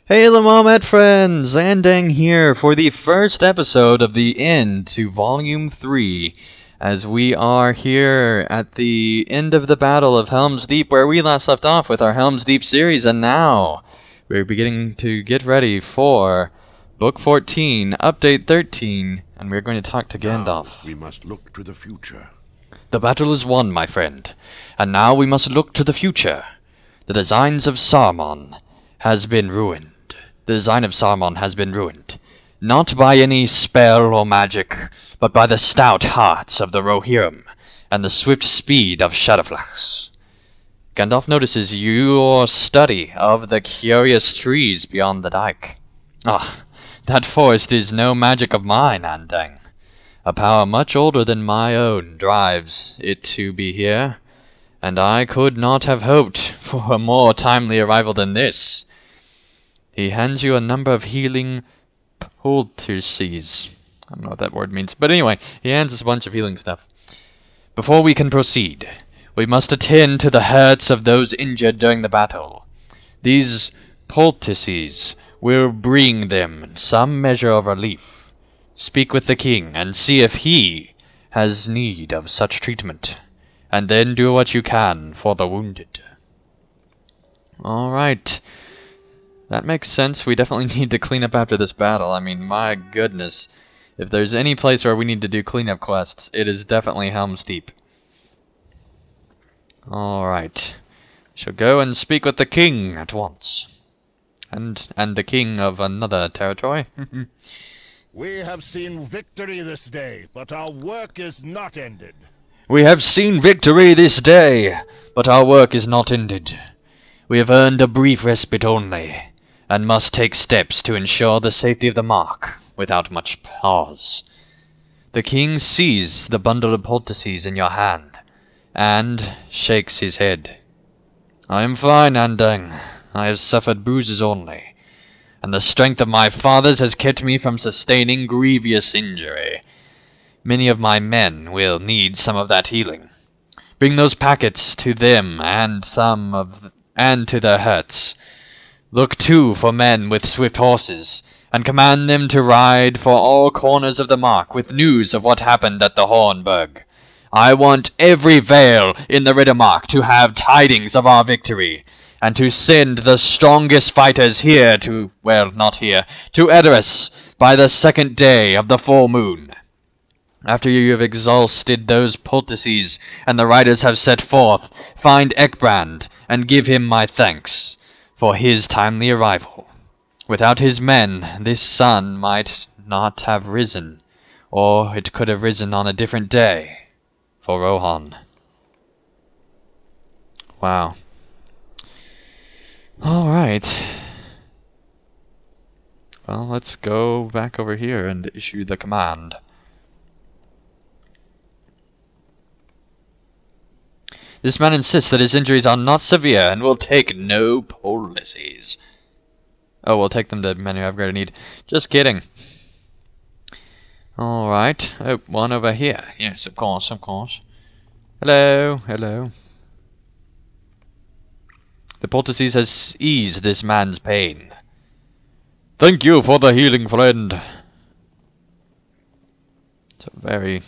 Hey Lammet friends, Dúnedain here for the first episode of the end to Volume 3, as we are here at the end of the Battle of Helm's Deep, where we last left off with our Helm's Deep series, and now we're beginning to get ready for Book 14, Update 13, and we're going to talk to Gandalf. Now we must look to the future. The battle is won, my friend, and now we must look to the future. The designs of Saruman has been ruined. The design of Saruman has been ruined, not by any spell or magic, but by the stout hearts of the Rohirrim and the swift speed of Shadowflax. Gandalf notices your study of the curious trees beyond the dike. Ah, that forest is no magic of mine, Dúnedain. A power much older than my own drives it to be here, and I could not have hoped for a more timely arrival than this. He hands you a number of healing poultices. I don't know what that word means, but anyway, he hands us a bunch of healing stuff. Before we can proceed, we must attend to the hurts of those injured during the battle. These poultices will bring them some measure of relief. Speak with the king and see if he has need of such treatment, and then do what you can for the wounded. Alright. That makes sense. We definitely need to clean up after this battle. I mean, my goodness. If there's any place where we need to do cleanup quests, it is definitely Helm's Deep. Alright. Shall go and speak with the king at once. And the king of another territory. We have seen victory this day, but our work is not ended. We have seen victory this day, but our work is not ended. We have earned a brief respite only, and must take steps to ensure the safety of the mark, without much pause. The king sees the bundle of poultices in your hand, and shakes his head. I am fine, Dúnedain. I have suffered bruises only, and the strength of my fathers has kept me from sustaining grievous injury. Many of my men will need some of that healing. Bring those packets to them, and to their hurts. Look too for men with swift horses, and command them to ride for all corners of the mark with news of what happened at the Hornburg. I want every vale in the Riddermark to have tidings of our victory, and to send the strongest fighters here to, well, not here, to Edoras by the second day of the full moon. After you have exhausted those poultices, and the riders have set forth, find Ekbrand, and give him my thanks for his timely arrival. Without his men, this sun might not have risen, or it could have risen on a different day for Rohan. Wow. Alright. Well, let's go back over here and issue the command. This man insists that his injuries are not severe and will take no poultices. Oh, we'll take them to menu upgrade I need. Just kidding. Alright. Oh, one over here. Yes, of course, of course. Hello, hello. The poultices has eased this man's pain. Thank you for the healing, friend. It's a very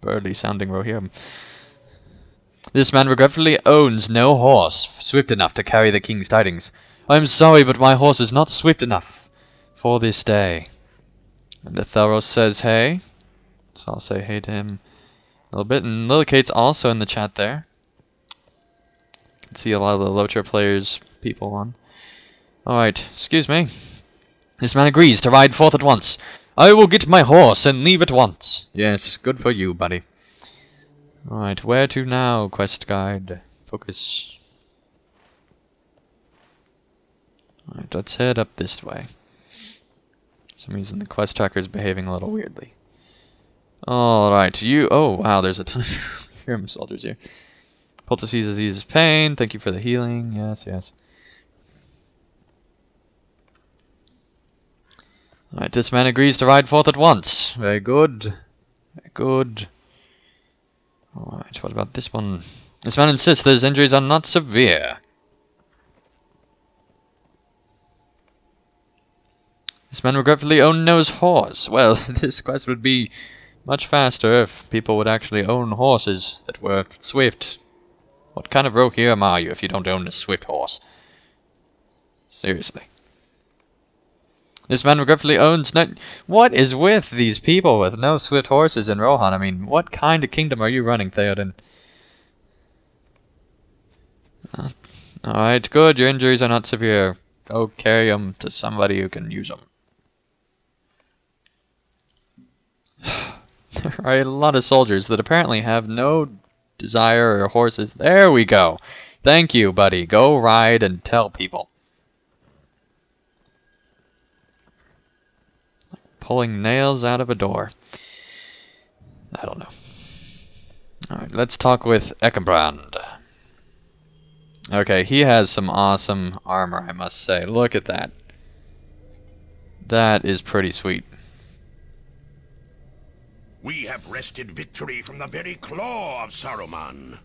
burly sounding Rohirrim. This man regretfully owns no horse swift enough to carry the king's tidings. I am sorry, but my horse is not swift enough for this day. And the Theros says hey. So I'll say hey to him a little bit. And Lilicate's also in the chat there. You can see a lot of the LOTRO players, people on. Alright, excuse me. This man agrees to ride forth at once. I will get my horse and leave at once. Yes, good for you, buddy. Alright, where to now, quest guide? Focus. Alright, let's head up this way. For some reason the quest tracker is behaving a little weirdly. Alright, oh wow, there's a ton of Rohirrim soldiers here. Poultices eases pain, thank you for the healing, yes, yes. Alright, this man agrees to ride forth at once. Very good. Very good. Alright, what about this one? This man insists that his injuries are not severe. This man regretfully owned no horse. Well, this quest would be much faster if people would actually own horses that were swift. What kind of Rohirrim are you if you don't own a swift horse? Seriously. This man regretfully owns no... What is with these people with no swift horses in Rohan? I mean, what kind of kingdom are you running, Theoden? Alright, good. Your injuries are not severe. Go carry them to somebody who can use them. There are a lot of soldiers that apparently have no desire or horses. There we go. Thank you, buddy. Go ride and tell people. Pulling nails out of a door. I don't know. Alright, let's talk with Ekenbrand. Okay, he has some awesome armor, I must say. Look at that. That is pretty sweet. We have wrested victory from the very claw of Saruman.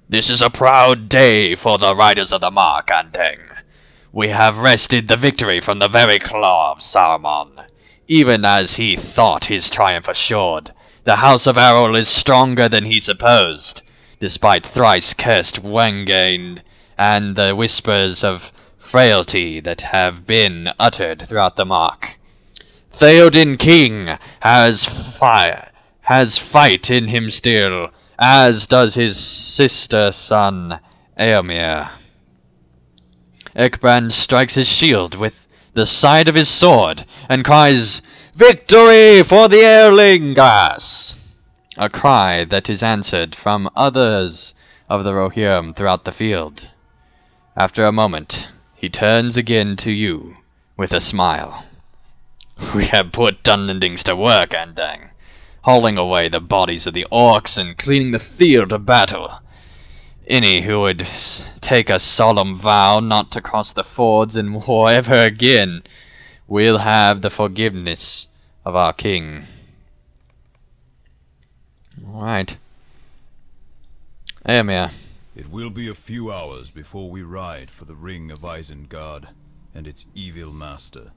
This is a proud day for the riders of the Mark, Andang. We have wrested the victory from the very claw of Saruman. Even as he thought his triumph assured, the House of Errol is stronger than he supposed, despite thrice cursed Wengain and the whispers of frailty that have been uttered throughout the Mark. Theoden King has fight in him still, as does his sister son Eomer. Ekenbrand strikes his shield with the side of his sword and cries, "Victory for the Erlingars!" A cry that is answered from others of the Rohirrim throughout the field. After a moment, he turns again to you with a smile. We have put Dúnedain to work, Andang, hauling away the bodies of the orcs and cleaning the field of battle. Any who would take a solemn vow not to cross the fords in war ever again will have the forgiveness of our king. Alright. Eomer. It will be a few hours before we ride for the ring of Isengard and its evil master.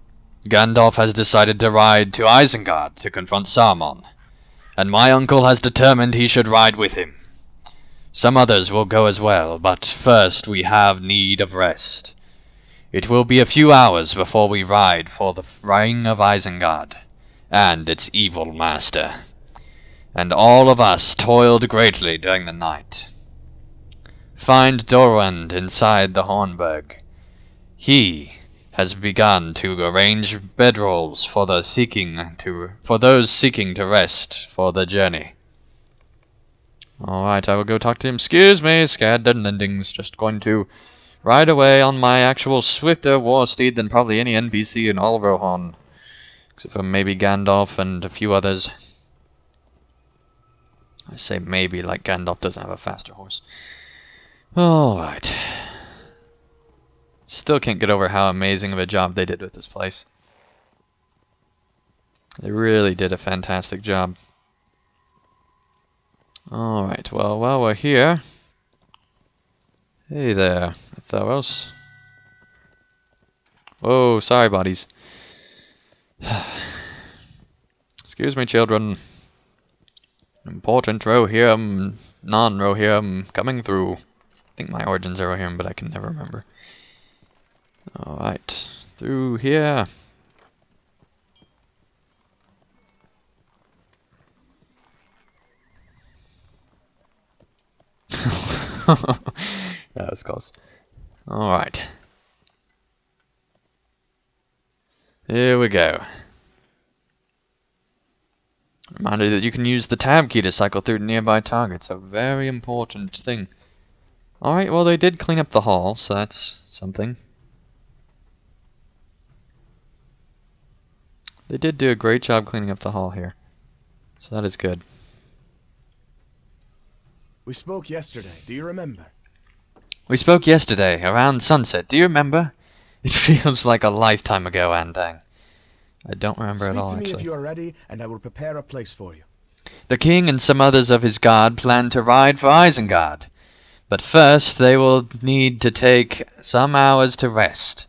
Gandalf has decided to ride to Isengard to confront Saruman, and my uncle has determined he should ride with him. Some others will go as well, but first we have need of rest. It will be a few hours before we ride for the ring of Isengard and its evil master. And all of us toiled greatly during the night. Find Dorwand inside the Hornburg. He has begun to arrange bedrolls for those seeking to rest for the journey. Alright, I will go talk to him. Excuse me, scared Dúnedain's just going to ride away on my actual swifter war steed than probably any NPC in all of Rohan. Except for maybe Gandalf and a few others. I say maybe like Gandalf doesn't have a faster horse. Alright. Still can't get over how amazing of a job they did with this place. They really did a fantastic job. Alright, well, while we're here... Hey there, Theros. Whoa, sorry, buddies. Excuse me, children. Important Rohirrim, non-Rohirrim coming through. I think my origins are Rohirrim, but I can never remember. Alright, through here. That was close. Alright. Here we go. Reminder that you can use the tab key to cycle through nearby targets. A very important thing. Alright, well they did clean up the hall, so that's something. They did do a great job cleaning up the hall here. So that is good. We spoke yesterday, do you remember? We spoke yesterday, around sunset, do you remember? It feels like a lifetime ago, Andang. I don't remember at all, Speak to me actually. if you are ready, and I will prepare a place for you. The king and some others of his guard plan to ride for Isengard. But first they will need to take some hours to rest.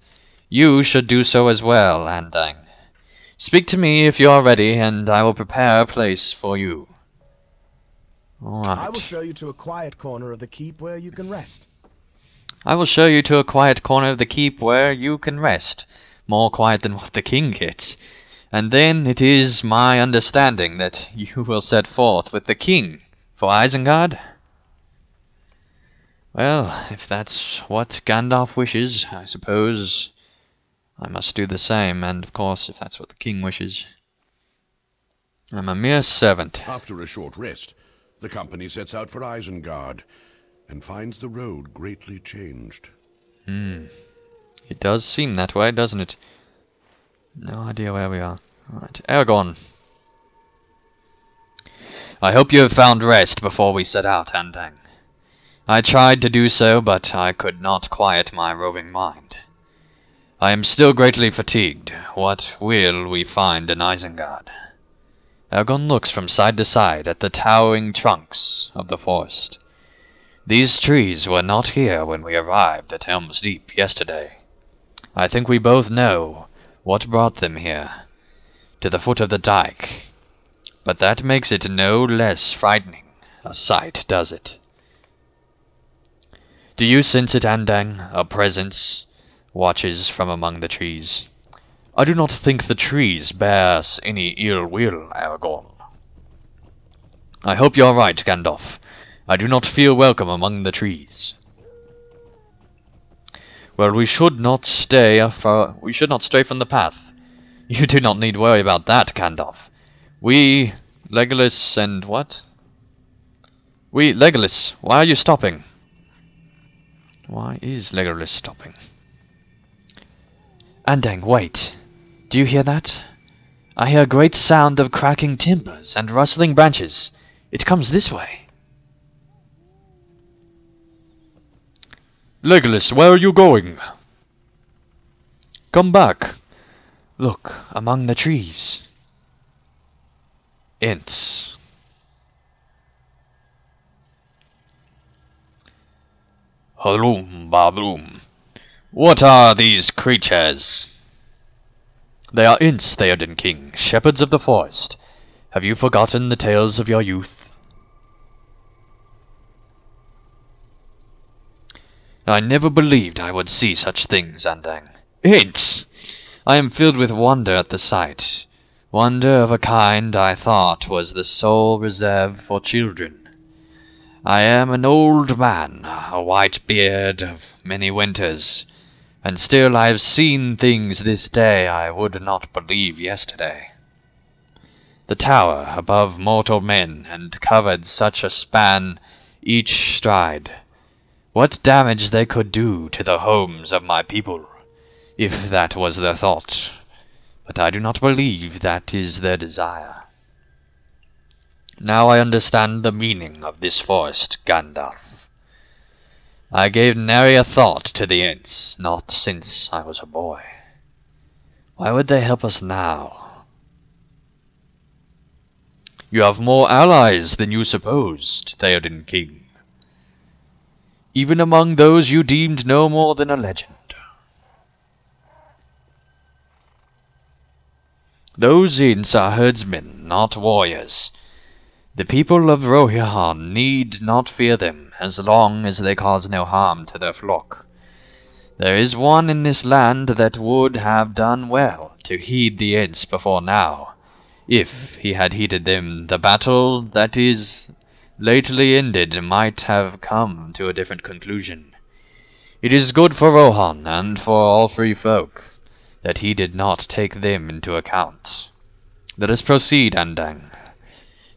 You should do so as well, Andang. Speak to me if you are ready, and I will prepare a place for you. Alright. I will show you to a quiet corner of the keep where you can rest. I will show you to a quiet corner of the keep where you can rest. More quiet than what the king gets. And then it is my understanding that you will set forth with the king for Isengard? Well, if that's what Gandalf wishes, I suppose I must do the same, and of course, if that's what the king wishes. I'm a mere servant. After a short rest, the company sets out for Isengard, and finds the road greatly changed. It does seem that way, doesn't it? No idea where we are. Alright, Aragorn. I hope you have found rest before we set out, Andang. I tried to do so, but I could not quiet my roving mind. I am still greatly fatigued. What will we find in Isengard? Aragorn looks from side to side at the towering trunks of the forest. These trees were not here when we arrived at Helm's Deep yesterday. I think we both know what brought them here, to the foot of the dike. But that makes it no less frightening a sight, does it? Do you sense it, Andang? A presence watches from among the trees. I do not think the trees bear us any ill will, Aragorn. I hope you are right, Gandalf. I do not feel welcome among the trees. Well, we should not stray from the path. You do not need worry about that, Gandalf. We, Legolas, and what? Legolas, why are you stopping? Why is Legolas stopping? Andang, wait. Do you hear that? I hear a great sound of cracking timbers and rustling branches. It comes this way. Legolas, where are you going? Come back. Look, among the trees. Ents. Haloom, babloom. What are these creatures? They are Ents, Theoden King, shepherds of the forest. Have you forgotten the tales of your youth? I never believed I would see such things, Andang. Ents! I am filled with wonder at the sight. Wonder of a kind I thought was the sole reserved for children. I am an old man, a white beard of many winters, and still I have seen things this day I would not believe yesterday. The tower above mortal men, and covered such a span each stride. What damage they could do to the homes of my people, if that was their thought. But I do not believe that is their desire. Now I understand the meaning of this forest, Gandalf. I gave nary a thought to the Ents, not since I was a boy. Why would they help us now? You have more allies than you supposed, Theoden King. Even among those you deemed no more than a legend. Those Ents are herdsmen, not warriors. The people of Rohirrim need not fear them, as long as they cause no harm to their flock. There is one in this land that would have done well to heed the Ents before now. If he had heeded them, the battle that is lately ended might have come to a different conclusion. It is good for Rohan and for all free folk that he did not take them into account. Let us proceed, Andang.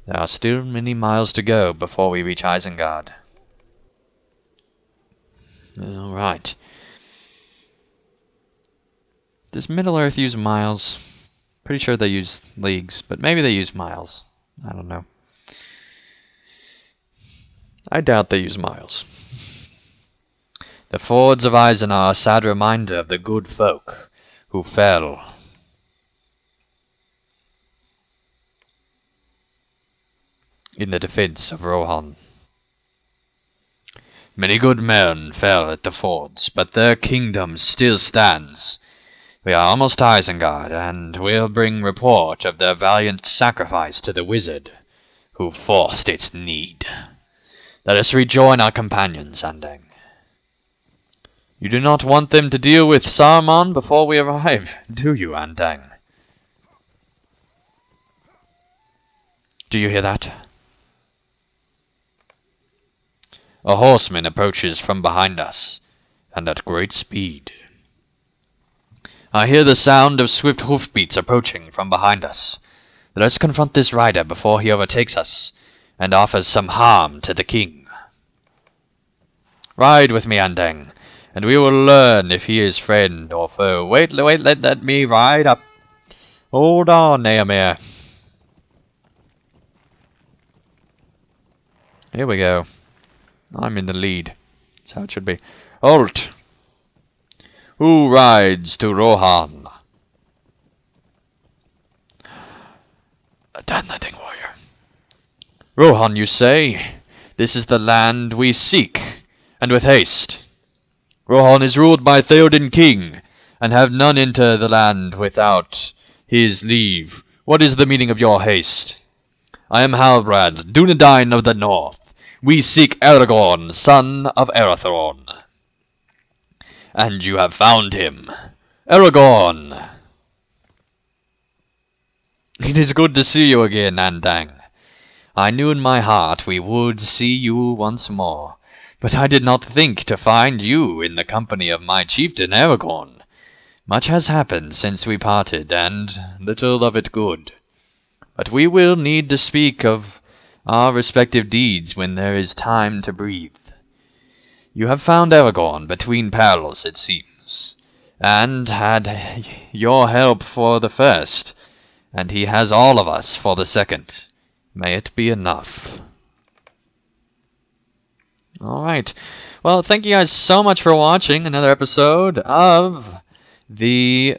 There are still many miles to go before we reach Isengard. Alright. Does Middle-earth use miles? Pretty sure they use leagues, but maybe they use miles. I don't know. I doubt they use miles. The fords of Isen are a sad reminder of the good folk who fell. In the defense of Rohan. Many good men fell at the fords, but their kingdom still stands. We are almost to Isengard, and we'll bring report of their valiant sacrifice to the wizard, who forced its need. Let us rejoin our companions, Andang. You do not want them to deal with Saruman before we arrive, do you, Andang? Do you hear that? A horseman approaches from behind us, and at great speed. I hear the sound of swift hoofbeats approaching from behind us. Let us confront this rider before he overtakes us, and offers some harm to the king. Ride with me, Andang, and we will learn if he is friend or foe. Wait, let me ride up. Hold on, Naomir. Here we go. I'm in the lead. That's how it should be. Halt! Who rides to Rohan? A Dúnedain warrior. Rohan, you say? This is the land we seek, and with haste. Rohan is ruled by Theoden King, and have none enter the land without his leave. What is the meaning of your haste? I am Halbrand, Dúnedain of the North. We seek Aragorn, son of Arathorn. And you have found him. Aragorn! It is good to see you again, Andang. I knew in my heart we would see you once more, but I did not think to find you in the company of my chieftain Aragorn. Much has happened since we parted, and little of it good. But we will need to speak of our respective deeds when there is time to breathe. You have found Aragorn between perils, it seems, and had your help for the first, and he has all of us for the second. May it be enough. Alright, well, thank you guys so much for watching another episode of the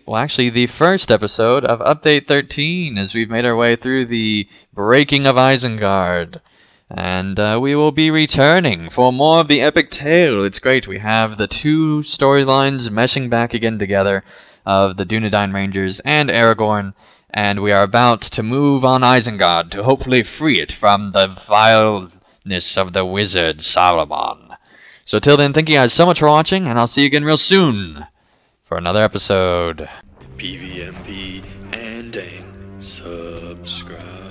first episode of Update 13, as we've made our way through the breaking of Isengard. And we will be returning for more of the epic tale. It's great. We have the two storylines meshing back again together of the Dúnedain Rangers and Aragorn. And we are about to move on Isengard to hopefully free it from the vileness of the wizard Saruman. So till then, thank you guys so much for watching, and I'll see you again real soon for another episode. PVMP and Dang. Subscribe.